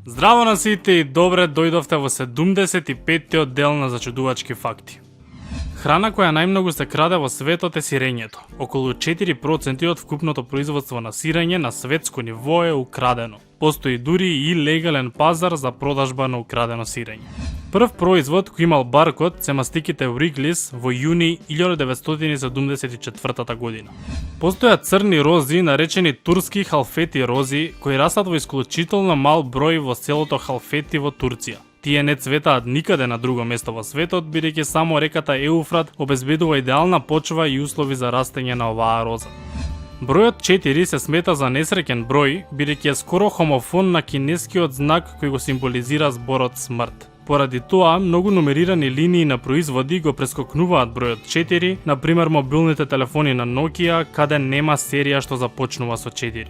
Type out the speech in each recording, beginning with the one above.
Здраво на сите и добре дојдовте во 75-тиот дел на Зачудувачки факти. Храна која најмногу се краде во светот е сирењето. Околу 4% од вкупното производство на сирење на светско ниво е украдено. Постои дури и легален пазар за продажба на украдено сирење. Прв производ кој имал баркод се мастиките Wrigley's во јуни 1974 година. Постојат црни рози, наречени турски халфети рози, кои растат во исклучително мал број во селото Халфети во Турција. Тие не цветаат никаде на друго место во светот, бидејќи само реката Еуфрат обезбедува идеална почва и услови за растење на оваа роза. Бројот 4 се смета за несреќен број, бидејќи е скоро хомофон на кинескиот знак кој го символизира зборот смрт. Поради тоа, многу нумерирани линии на производи го прескокнуваат бројот 4, например мобилните телефони на Nokia, каде нема серија што започнува со 4.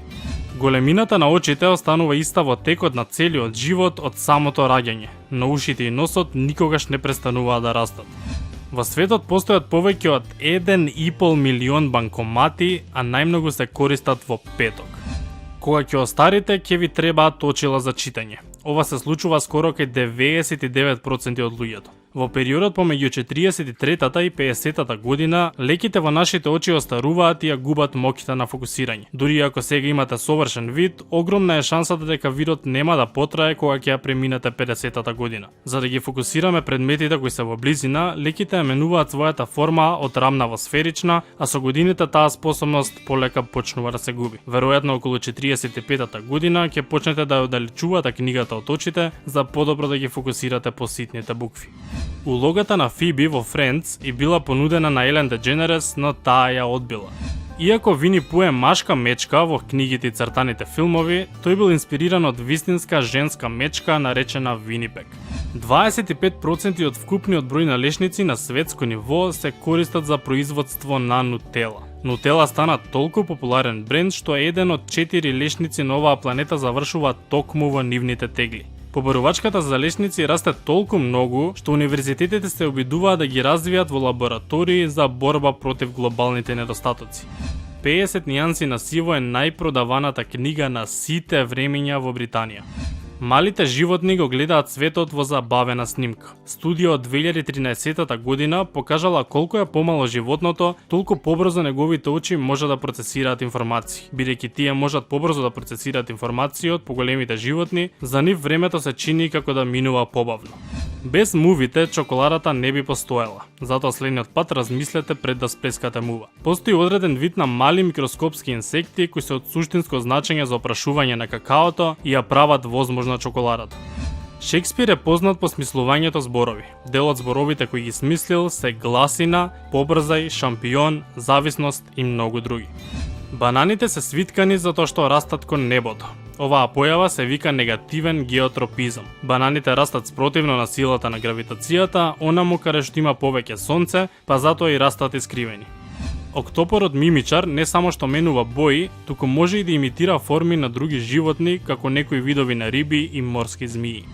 Големината на очите останува иста во текот на целиот живот од самото раѓање, но ушите и носот никогаш не престануваат да растат. Во светот постојат повеќе од 1,5 милион банкомати, а најмногу се користат во петок. Кога ќе остарите, ќе ви требаат очила за читање. Ова се случува скоро кај 99% од луѓето. Во периодот помеѓу 43-та и 50-та година, леките во нашите очи остаруваат и ја губат моќта на фокусирање. Дури ако сега имате совршен вид, огромна е шансата дека видот нема да потрае кога ќе ја преминете 50-та година. За да ги фокусираме предметите кои се во близина, леките ја менуваат својата форма од рамна во сферична, а со годините таа способност полека почнува да се губи. Веројатно околу 45-та година ќе почнете да ја оддалечувате книгата од очите за подобро да ги фокусирате по ситните букви. Улогата на Фиби во Friends и била понудена на Елен Дедженерес, но таа ја одбила. Иако Вини Пу е машка мечка во книгите и цртаните филмови, тој бил инспириран од вистинска женска мечка наречена Винипек. 25% од вкупниот број на лешници на светско ниво се користат за производство на нутела. Нутела стана толку популарен бренд што еден од 4 лешници на оваа планета завршува токму во нивните тегли. Побарувачката за лешници расте толку многу што универзитетите се обидуваат да ги развијат во лаборатории за борба против глобалните недостатоци. 50 нијанси на сиво е најпродаваната книга на сите времења во Британија. Малите животни го гледаат светот во забавена снимка. Студија од 2013 година покажала колку е помало животното, толку побрзо неговите очи може да процесираат информации. Бидејќи тие можат побрзо да процесираат информации од поголемите животни, за нив времето се чини како да минува побавно. Без мувите чоколадата не би постоела, затоа следниот пат размислете пред да сплескате мува. Постои одреден вид на мали микроскопски инсекти кои се од суштинско значење за опрашување на какаото и ја прават возможна чоколадата. Шекспир е познат по смислувањето зборови. Дел од зборовите кои ги смислил се гласина, побрзај, шампион, зависност и многу други. Бананите се свиткани затоа што растат кон небото. Оваа појава се вика негативен геотропизам. Бананите растат спротивно на силата на гравитацијата, онаму каде што има повеќе сонце, па затоа и растат искривени. Октопорот мимичар не само што менува бои, туку може и да имитира форми на други животни, како некои видови на риби и морски змии.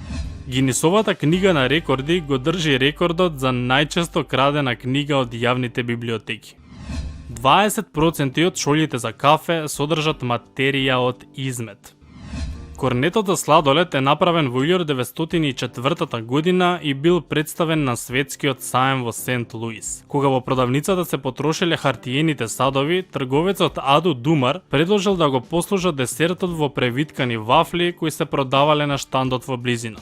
Гинисовата книга на рекорди го држи рекордот за најчесто крадена книга од јавните библиотеки. 20% од шолите за кафе содржат материја од измет. Корнетот за сладолед е направен во 1904 година и бил представен на светскиот саем во Сент Луис. Кога во продавницата се потрошеле хартиените садови, трговецот Аду Думар предложил да го послужа десертот во превиткани вафли кои се продавале на штандот во близина.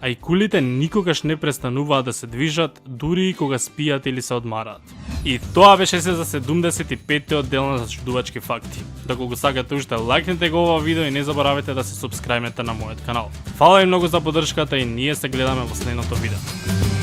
А и кулите никогаш не престануваат да се движат, дури и кога спијат или се одмараат. И тоа беше се за 75-тиот дел на Зачудувачки факти. Доколку сакате уште, лајкнете го ова видео и не заборавете да се супскрајбнете на мојот канал. Фала ви многу за поддршката и ние се гледаме во следното видео.